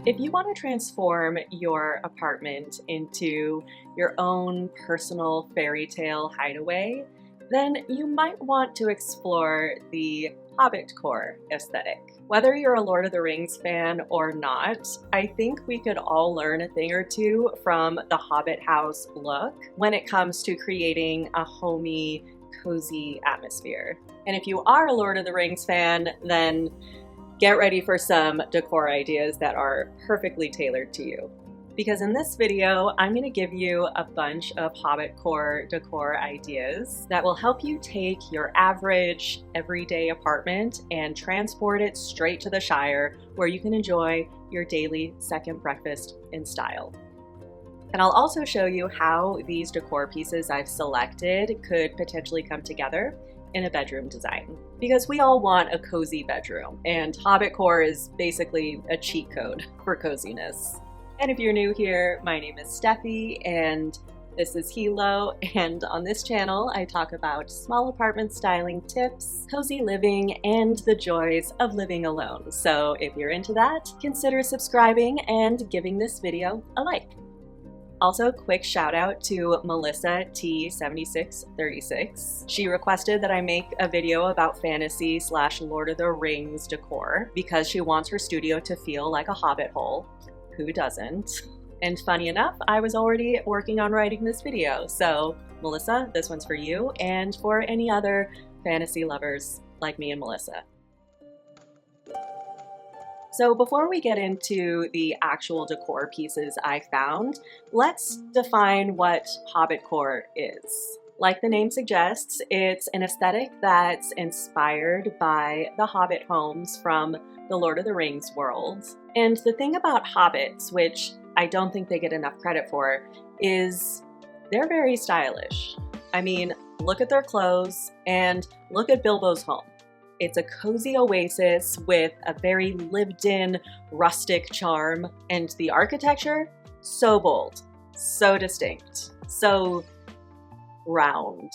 If you want to transform your apartment into your own personal fairy tale hideaway, then you might want to explore the Hobbitcore aesthetic. Whether you're a Lord of the Rings fan or not, I think we could all learn a thing or two from the Hobbit house look when it comes to creating a homey, cozy atmosphere. And if you are a Lord of the Rings fan, then get ready for some decor ideas that are perfectly tailored to you. Because in this video, I'm going to give you a bunch of Hobbitcore decor ideas that will help you take your average, everyday apartment and transport it straight to the Shire, where you can enjoy your daily second breakfast in style. And I'll also show you how these decor pieces I've selected could potentially come together in a bedroom design. Because we all want a cozy bedroom, and Hobbitcore is basically a cheat code for coziness. And if you're new here, my name is Steffi, and this is Hilo, and on this channel I talk about small apartment styling tips, cozy living, and the joys of living alone. So if you're into that, consider subscribing and giving this video a like. Also, quick shout out to Melissa T7636. She requested that I make a video about fantasy / Lord of the Rings decor because she wants her studio to feel like a hobbit hole. Who doesn't? And funny enough, I was already working on writing this video. So Melissa, this one's for you and for any other fantasy lovers like me and Melissa. So before we get into the actual decor pieces I found, let's define what Hobbitcore is. Like the name suggests, it's an aesthetic that's inspired by the Hobbit homes from the Lord of the Rings world. And the thing about hobbits, which I don't think they get enough credit for, is they're very stylish. I mean, look at their clothes and look at Bilbo's home. It's a cozy oasis with a very lived-in, rustic charm, and the architecture, so bold, so distinct, so round.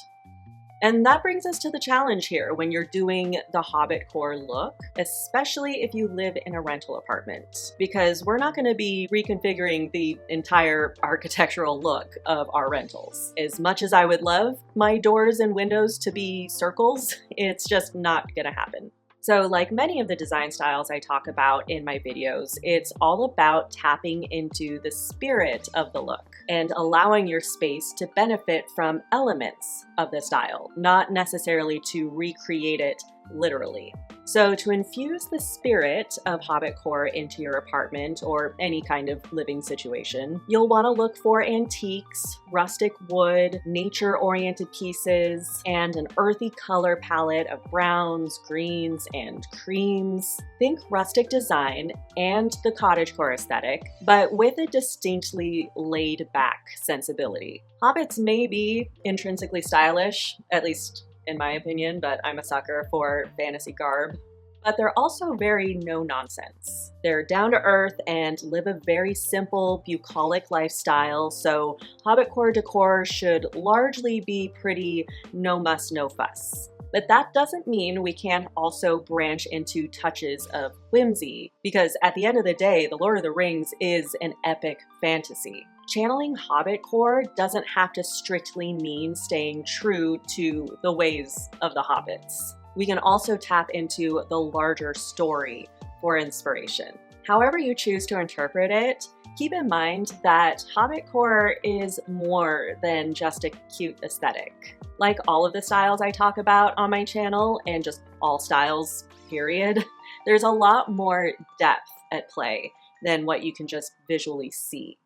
And that brings us to the challenge here when you're doing the Hobbitcore look, especially if you live in a rental apartment, because we're not going to be reconfiguring the entire architectural look of our rentals. As much as I would love my doors and windows to be circles, it's just not going to happen. So like many of the design styles I talk about in my videos, it's all about tapping into the spirit of the look and allowing your space to benefit from elements of the style, not necessarily to recreate it literally. So to infuse the spirit of Hobbitcore into your apartment or any kind of living situation, you'll want to look for antiques, rustic wood, nature-oriented pieces, and an earthy color palette of browns, greens, and creams. Think rustic design and the cottagecore aesthetic, but with a distinctly laid-back sensibility. Hobbits may be intrinsically stylish, at least in my opinion, but I'm a sucker for fantasy garb. But they're also very no-nonsense. They're down-to-earth and live a very simple, bucolic lifestyle, so Hobbitcore decor should largely be pretty no muss, no fuss. But that doesn't mean we can't also branch into touches of whimsy, because at the end of the day, The Lord of the Rings is an epic fantasy. Channeling Hobbitcore doesn't have to strictly mean staying true to the ways of the hobbits. We can also tap into the larger story for inspiration. However you choose to interpret it, keep in mind that Hobbitcore is more than just a cute aesthetic. Like all of the styles I talk about on my channel, and just all styles, period, there's a lot more depth at play than what you can just visually see.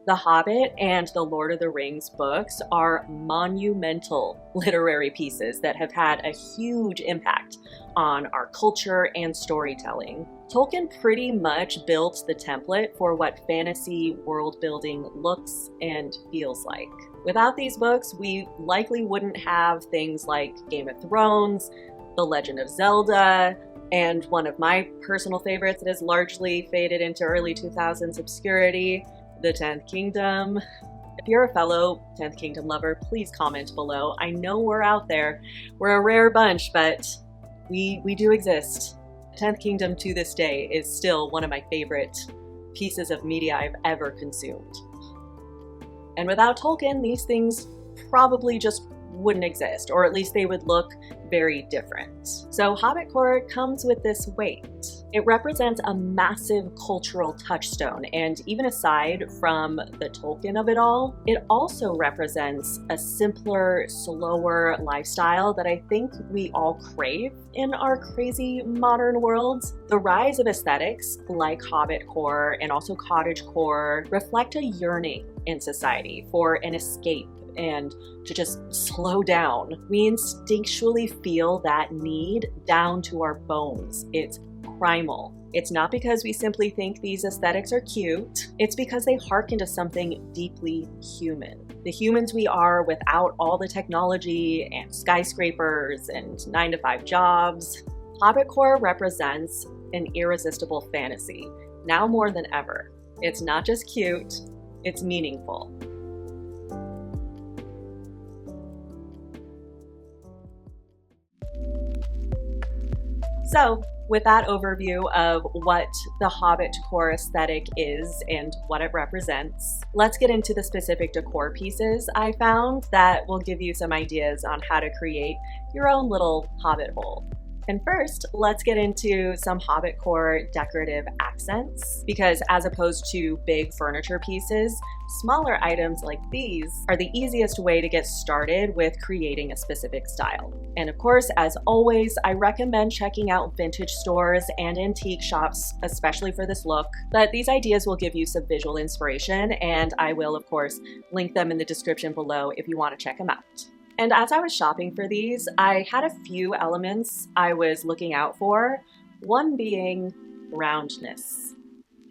The Hobbit and the Lord of the Rings books are monumental literary pieces that have had a huge impact on our culture and storytelling. Tolkien pretty much built the template for what fantasy world building looks and feels like. Without these books, we likely wouldn't have things like Game of Thrones, The Legend of Zelda, and one of my personal favorites that has largely faded into early 2000s obscurity, The 10th Kingdom. If you're a fellow 10th Kingdom lover, please comment below. I know we're out there. We're a rare bunch, but we do exist. 10th Kingdom to this day is still one of my favorite pieces of media I've ever consumed. And without Tolkien, these things probably just wouldn't exist, or at least they would look very different. So Hobbitcore comes with this weight. It represents a massive cultural touchstone, and even aside from the Tolkien of it all, it also represents a simpler, slower lifestyle that I think we all crave in our crazy modern worlds. The rise of aesthetics like Hobbitcore and also cottagecore reflect a yearning in society for an escape and to just slow down. We instinctually feel that need down to our bones. It's primal. It's not because we simply think these aesthetics are cute, it's because they harken to something deeply human. The humans we are without all the technology and skyscrapers and 9-to-5 jobs. Hobbitcore represents an irresistible fantasy, now more than ever. It's not just cute, it's meaningful. So, with that overview of what the Hobbitcore aesthetic is and what it represents, let's get into the specific decor pieces I found that will give you some ideas on how to create your own little Hobbit hole. And first, let's get into some Hobbitcore decorative accents, because as opposed to big furniture pieces, smaller items like these are the easiest way to get started with creating a specific style. And of course, as always, I recommend checking out vintage stores and antique shops, especially for this look. But these ideas will give you some visual inspiration, and I will, of course, link them in the description below if you want to check them out. And as I was shopping for these, I had a few elements I was looking out for, one being roundness.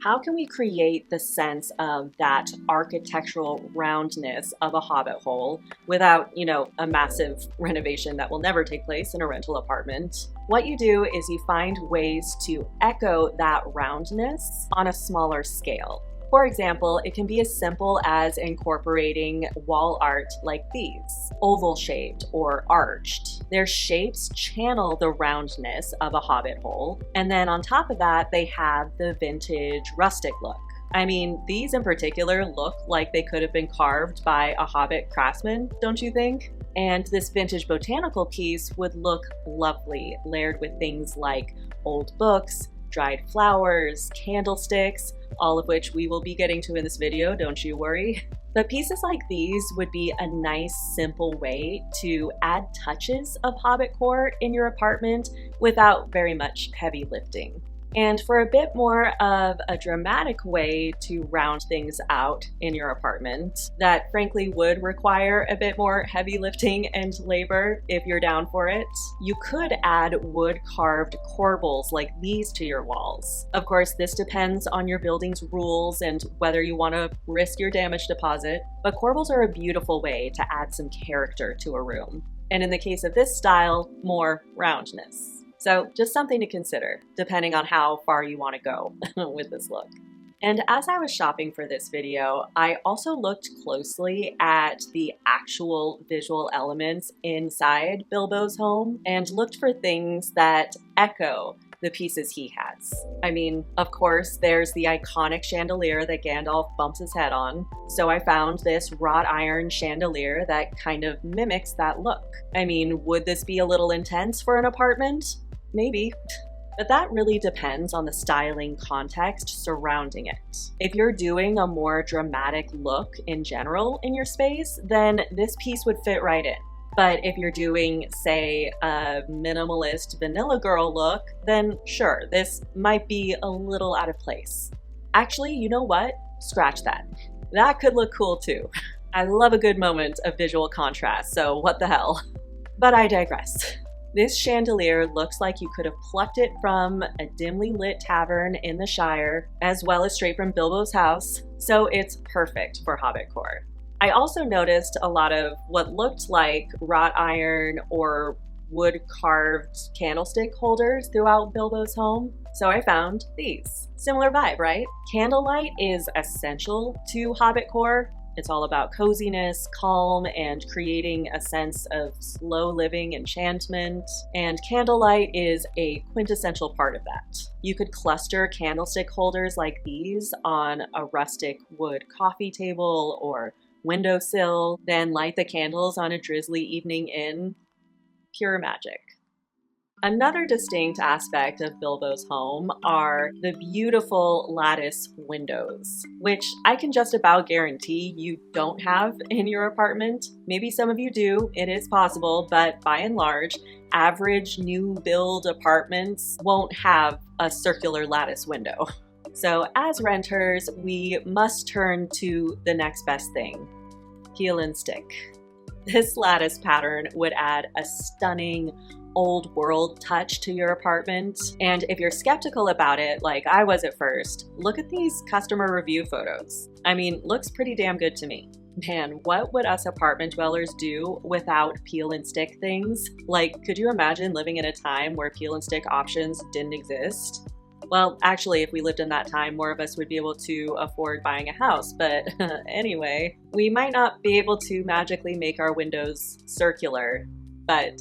How can we create the sense of that architectural roundness of a Hobbit hole without, a massive renovation that will never take place in a rental apartment? What you do is you find ways to echo that roundness on a smaller scale. For example, it can be as simple as incorporating wall art like these, oval-shaped or arched. Their shapes channel the roundness of a Hobbit hole, and then on top of that, they have the vintage rustic look. I mean, these in particular look like they could have been carved by a Hobbit craftsman, don't you think? And this vintage botanical piece would look lovely, layered with things like old books, dried flowers, candlesticks, all of which we will be getting to in this video, don't you worry. But pieces like these would be a nice, simple way to add touches of Hobbitcore in your apartment without very much heavy lifting. And for a bit more of a dramatic way to round things out in your apartment that frankly would require a bit more heavy lifting and labor if you're down for it, you could add wood carved corbels like these to your walls. Of course, this depends on your building's rules and whether you want to risk your damage deposit, but corbels are a beautiful way to add some character to a room. And in the case of this style, more roundness. So just something to consider, depending on how far you want to go with this look. And as I was shopping for this video, I also looked closely at the actual visual elements inside Bilbo's home and looked for things that echo the pieces he has. I mean, of course, there's the iconic chandelier that Gandalf bumps his head on. So I found this wrought iron chandelier that kind of mimics that look. I mean, would this be a little intense for an apartment? Maybe, but that really depends on the styling context surrounding it. If you're doing a more dramatic look in general in your space, then this piece would fit right in. But if you're doing, say, a minimalist vanilla girl look, then sure, this might be a little out of place. Actually, you know what? Scratch that. That could look cool too. I love a good moment of visual contrast, so what the hell. But I digress. This chandelier looks like you could have plucked it from a dimly lit tavern in the Shire, as well as straight from Bilbo's house, so it's perfect for Hobbitcore. I also noticed a lot of what looked like wrought iron or wood-carved candlestick holders throughout Bilbo's home, so I found these. Similar vibe, right? Candlelight is essential to Hobbitcore. It's all about coziness, calm, and creating a sense of slow living enchantment. And candlelight is a quintessential part of that. You could cluster candlestick holders like these on a rustic wood coffee table or windowsill, then light the candles on a drizzly evening in. Pure magic. Another distinct aspect of Bilbo's home are the beautiful lattice windows, which I can just about guarantee you don't have in your apartment. Maybe some of you do, it is possible, but by and large, average new build apartments won't have a circular lattice window. So as renters, we must turn to the next best thing: peel and stick. This lattice pattern would add a stunning old world touch to your apartment. And if you're skeptical about it, like I was at first, look at these customer review photos. I mean, looks pretty damn good to me. Man, what would us apartment dwellers do without peel and stick things? Like, could you imagine living in a time where peel and stick options didn't exist? Well, actually, if we lived in that time, more of us would be able to afford buying a house. But anyway, we might not be able to magically make our windows circular, but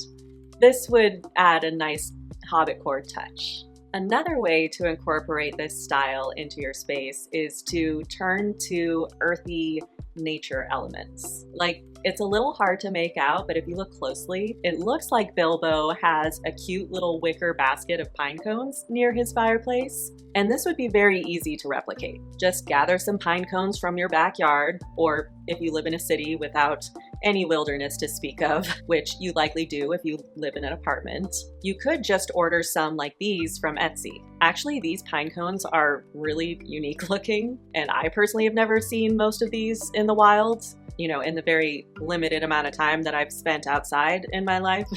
this would add a nice Hobbitcore touch. Another way to incorporate this style into your space is to turn to earthy nature elements. Like, it's a little hard to make out, but if you look closely, it looks like Bilbo has a cute little wicker basket of pine cones near his fireplace. And this would be very easy to replicate. Just gather some pine cones from your backyard, or if you live in a city without any wilderness to speak of, which you likely do if you live in an apartment, you could just order some like these from Etsy. Actually, these pine cones are really unique looking, and I personally have never seen most of these in the wild, you know, in the very limited amount of time that I've spent outside in my life.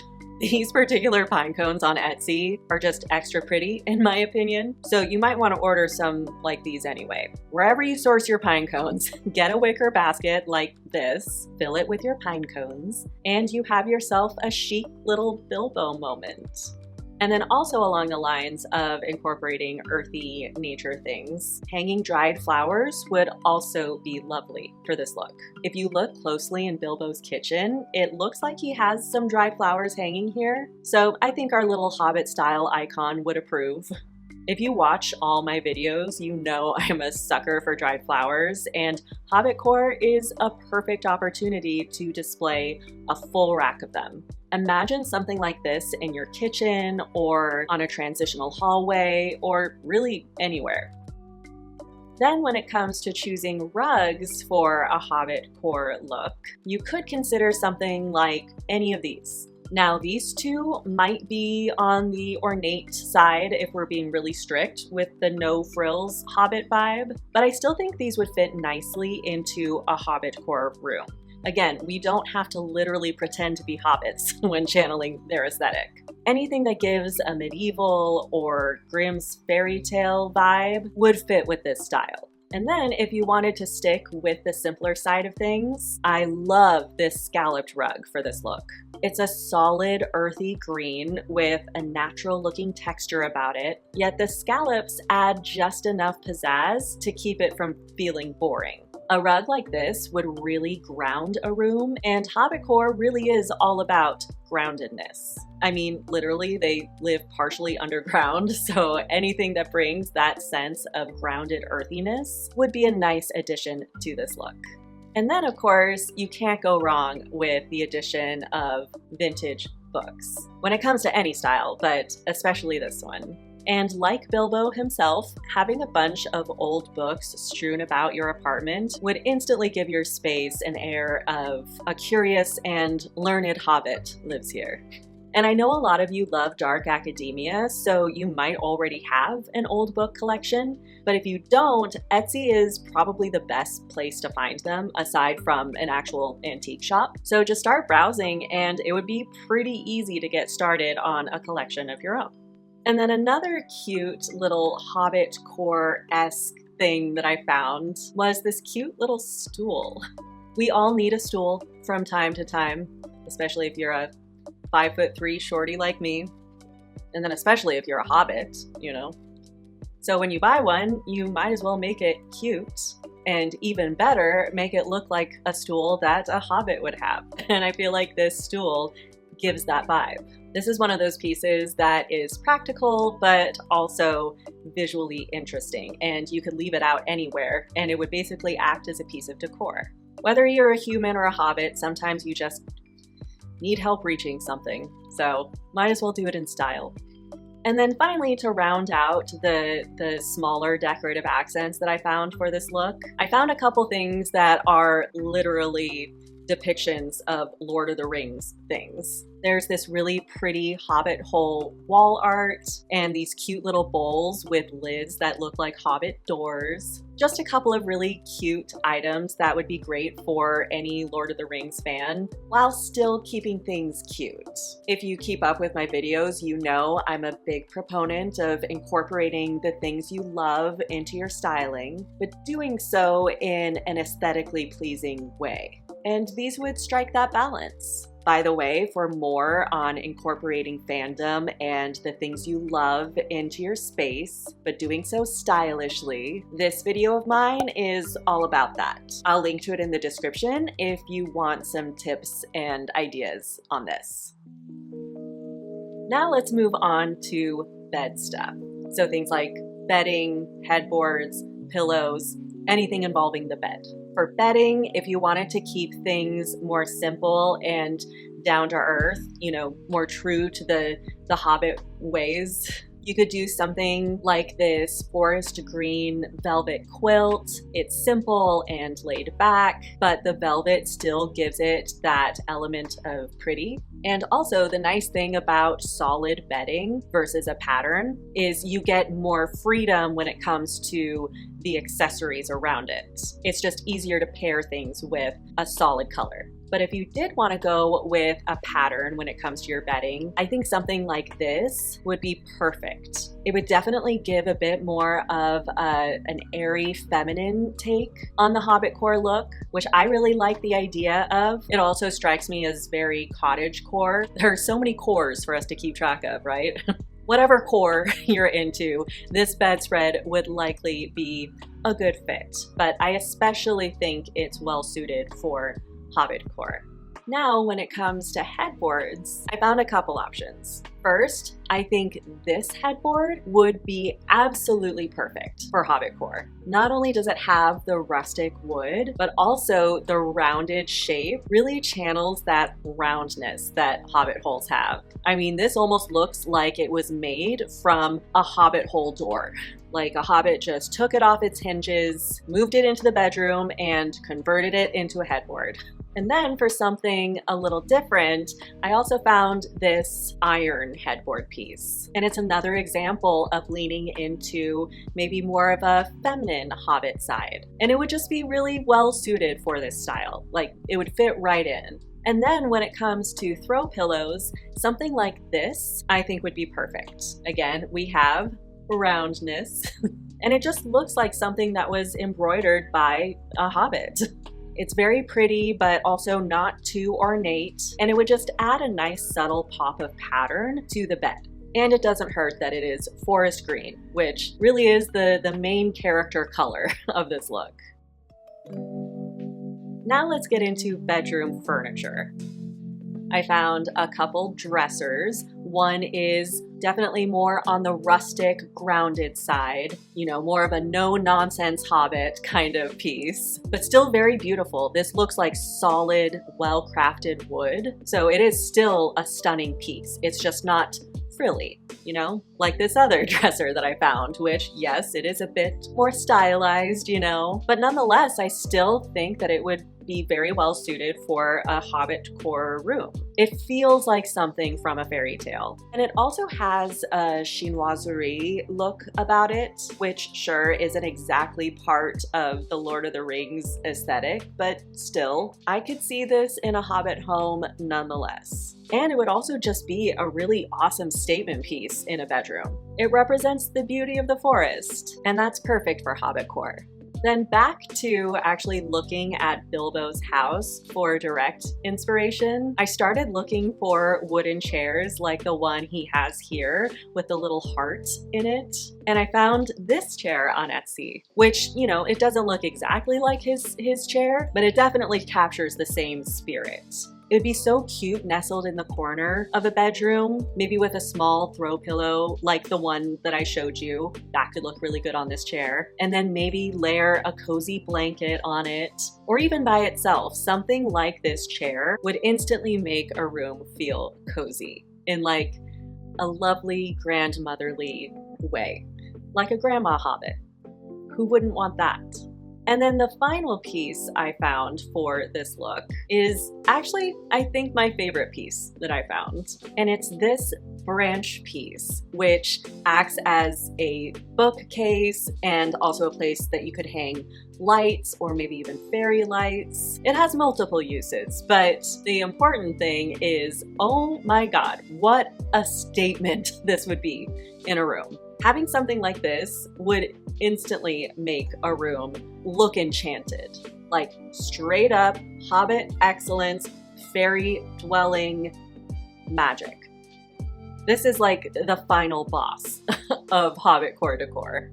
These particular pine cones on Etsy are just extra pretty, in my opinion. So you might want to order some like these anyway. Wherever you source your pine cones, get a wicker basket like this, fill it with your pine cones, and you have yourself a chic little Bilbo moment. And then also along the lines of incorporating earthy nature things, hanging dried flowers would also be lovely for this look. If you look closely in Bilbo's kitchen, it looks like he has some dried flowers hanging here. So I think our little Hobbit style icon would approve. If you watch all my videos, you know I'm a sucker for dried flowers, and Hobbitcore is a perfect opportunity to display a full rack of them. Imagine something like this in your kitchen or on a transitional hallway or really anywhere. Then when it comes to choosing rugs for a Hobbitcore look, you could consider something like any of these. Now, these two might be on the ornate side if we're being really strict with the no frills Hobbit vibe, but I still think these would fit nicely into a Hobbitcore room. Again, we don't have to literally pretend to be hobbits when channeling their aesthetic. Anything that gives a medieval or Grimm's fairy tale vibe would fit with this style. And then if you wanted to stick with the simpler side of things, I love this scalloped rug for this look. It's a solid earthy green with a natural looking texture about it, yet the scallops add just enough pizzazz to keep it from feeling boring. A rug like this would really ground a room, and Hobbitcore really is all about groundedness. I mean, literally, they live partially underground, so anything that brings that sense of grounded earthiness would be a nice addition to this look. And then, of course, you can't go wrong with the addition of vintage books when it comes to any style, but especially this one. And like Bilbo himself, having a bunch of old books strewn about your apartment would instantly give your space an air of a curious and learned hobbit lives here. And I know a lot of you love dark academia, so you might already have an old book collection, but if you don't, Etsy is probably the best place to find them aside from an actual antique shop. So just start browsing and it would be pretty easy to get started on a collection of your own. And then another cute little Hobbitcore-esque thing that I found was this cute little stool. We all need a stool from time to time, especially if you're a 5'3" shorty like me, and then especially if you're a hobbit, you know. So when you buy one, you might as well make it cute. and even better, make it look like a stool that a hobbit would have. And I feel like this stool gives that vibe. This is one of those pieces that is practical, but also visually interesting, and you could leave it out anywhere, and it would basically act as a piece of decor. Whether you're a human or a hobbit, sometimes you just need help reaching something, so might as well do it in style. And then finally, to round out the smaller decorative accents that I found for this look, I found a couple things that are literally depictions of Lord of the Rings things. There's this really pretty Hobbit hole wall art and these cute little bowls with lids that look like Hobbit doors. Just a couple of really cute items that would be great for any Lord of the Rings fan while still keeping things cute. If you keep up with my videos, you know I'm a big proponent of incorporating the things you love into your styling, but doing so in an aesthetically pleasing way. And these would strike that balance. By the way, for more on incorporating fandom and the things you love into your space, but doing so stylishly, this video of mine is all about that. I'll link to it in the description if you want some tips and ideas on this. Now let's move on to bed stuff. So things like bedding, headboards, pillows, anything involving the bed. For bedding, if you wanted to keep things more simple and down to earth, you know, more true to the Hobbit ways, you could do something like this forest green velvet quilt. It's simple and laid back, but the velvet still gives it that element of pretty. And also the nice thing about solid bedding versus a pattern is you get more freedom when it comes to the accessories around it. It's just easier to pair things with a solid color. But if you did want to go with a pattern when it comes to your bedding, I think something like this would be perfect. It would definitely give a bit more of an airy feminine take on the Hobbitcore look, which I really like the idea of. It also strikes me as very cottagecore. There are so many cores for us to keep track of, right? Whatever core you're into, this bedspread would likely be a good fit, but I especially think it's well suited for Hobbitcore. Now, when it comes to headboards, I found a couple options. First, I think this headboard would be absolutely perfect for Hobbitcore. Not only does it have the rustic wood, but also the rounded shape really channels that roundness that Hobbit holes have. I mean, this almost looks like it was made from a Hobbit hole door. Like a Hobbit just took it off its hinges, moved it into the bedroom, and converted it into a headboard. And then for something a little different, I also found this iron headboard piece. And it's another example of leaning into maybe more of a feminine Hobbit side. And it would just be really well suited for this style. Like, it would fit right in. And then when it comes to throw pillows, something like this I think would be perfect. Again, we have roundness, and it just looks like something that was embroidered by a hobbit. It's very pretty, but also not too ornate, and it would just add a nice subtle pop of pattern to the bed. And it doesn't hurt that it is forest green, which really is the main character color of this look. Now let's get into bedroom furniture. I found a couple dressers. One is definitely more on the rustic, grounded side, you know, more of a no-nonsense Hobbit kind of piece, but still very beautiful. This looks like solid, well-crafted wood, so it is still a stunning piece. It's just not frilly, you know, like this other dresser that I found, which, yes, it is a bit more stylized, you know, but nonetheless, I still think that it would be very well suited for a Hobbitcore room. It feels like something from a fairy tale. And it also has a chinoiserie look about it, which sure isn't exactly part of the Lord of the Rings aesthetic, but still, I could see this in a Hobbit home nonetheless. And it would also just be a really awesome statement piece in a bedroom. It represents the beauty of the forest, and that's perfect for Hobbitcore. Then back to actually looking at Bilbo's house for direct inspiration, I started looking for wooden chairs like the one he has here with the little heart in it. And I found this chair on Etsy, which, you know, it doesn't look exactly like his chair, but it definitely captures the same spirit. It would be so cute nestled in the corner of a bedroom, maybe with a small throw pillow like the one that I showed you. That could look really good on this chair. And then maybe layer a cozy blanket on it, or even by itself. Something like this chair would instantly make a room feel cozy in like a lovely grandmotherly way, like a grandma hobbit. Who wouldn't want that? And then the final piece I found for this look is actually, I think, my favorite piece that I found. And it's this branch piece, which acts as a bookcase and also a place that you could hang lights or maybe even fairy lights. It has multiple uses, but the important thing is, oh my God, what a statement this would be in a room. Having something like this would instantly make a room look enchanted. Like straight up Hobbit excellence, fairy dwelling magic. This is like the final boss of Hobbitcore Decor.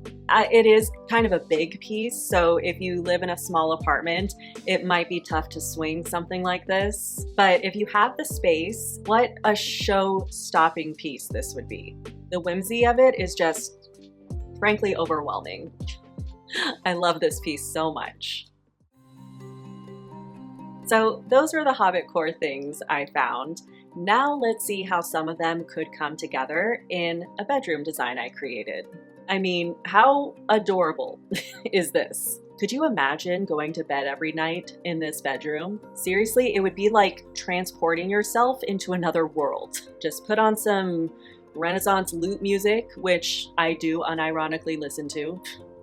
It is kind of a big piece, so if you live in a small apartment, it might be tough to swing something like this. But if you have the space, what a show-stopping piece this would be. The whimsy of it is just, frankly, overwhelming. I love this piece so much. So those are the Hobbitcore things I found. Now let's see how some of them could come together in a bedroom design I created. I mean, how adorable is this? Could you imagine going to bed every night in this bedroom? Seriously, it would be like transporting yourself into another world. Just put on some Renaissance lute music, which I do unironically listen to,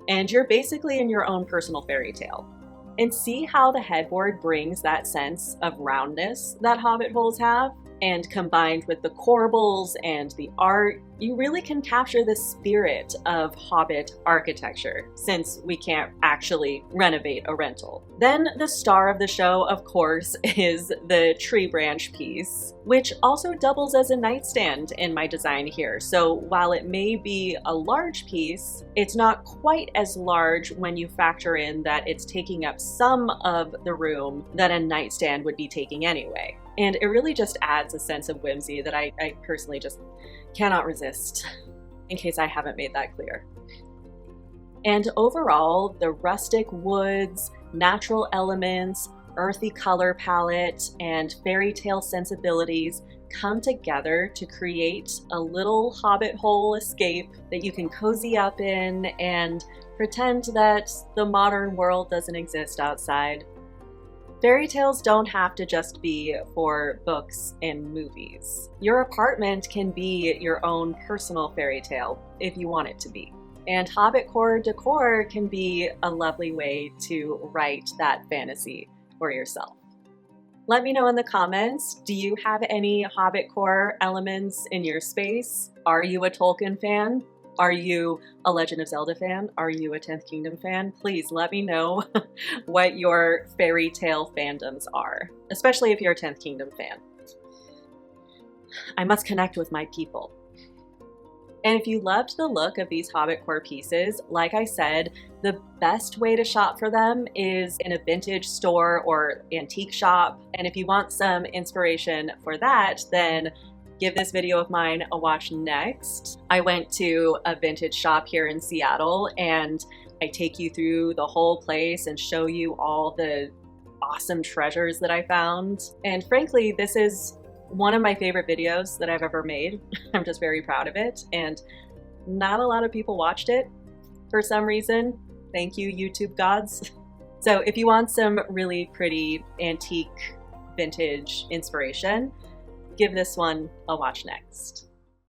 and you're basically in your own personal fairy tale. And see how the headboard brings that sense of roundness that Hobbit holes have? And combined with the corbels and the art, you really can capture the spirit of Hobbit architecture, since we can't actually renovate a rental. Then the star of the show, of course, is the tree branch piece, which also doubles as a nightstand in my design here. So while it may be a large piece, it's not quite as large when you factor in that it's taking up some of the room that a nightstand would be taking anyway. And it really just adds a sense of whimsy that I personally just cannot resist, in case I haven't made that clear. And overall, the rustic woods, natural elements, earthy color palette, and fairy tale sensibilities come together to create a little Hobbit hole escape that you can cozy up in and pretend that the modern world doesn't exist outside. Fairy tales don't have to just be for books and movies. Your apartment can be your own personal fairy tale if you want it to be. And Hobbitcore Decor can be a lovely way to write that fantasy for yourself. Let me know in the comments, do you have any Hobbitcore elements in your space? Are you a Tolkien fan? Are you a Legend of Zelda fan? Are you a 10th Kingdom fan? Please let me know what your fairy tale fandoms are, especially if you're a 10th Kingdom fan. I must connect with my people. And if you loved the look of these Hobbitcore pieces, like I said, the best way to shop for them is in a vintage store or antique shop. And if you want some inspiration for that, then give this video of mine a watch next. I went to a vintage shop here in Seattle and I take you through the whole place and show you all the awesome treasures that I found. And frankly, this is one of my favorite videos that I've ever made. I'm just very proud of it, and not a lot of people watched it for some reason. Thank you, YouTube gods. So if you want some really pretty antique vintage inspiration, give this one a watch next.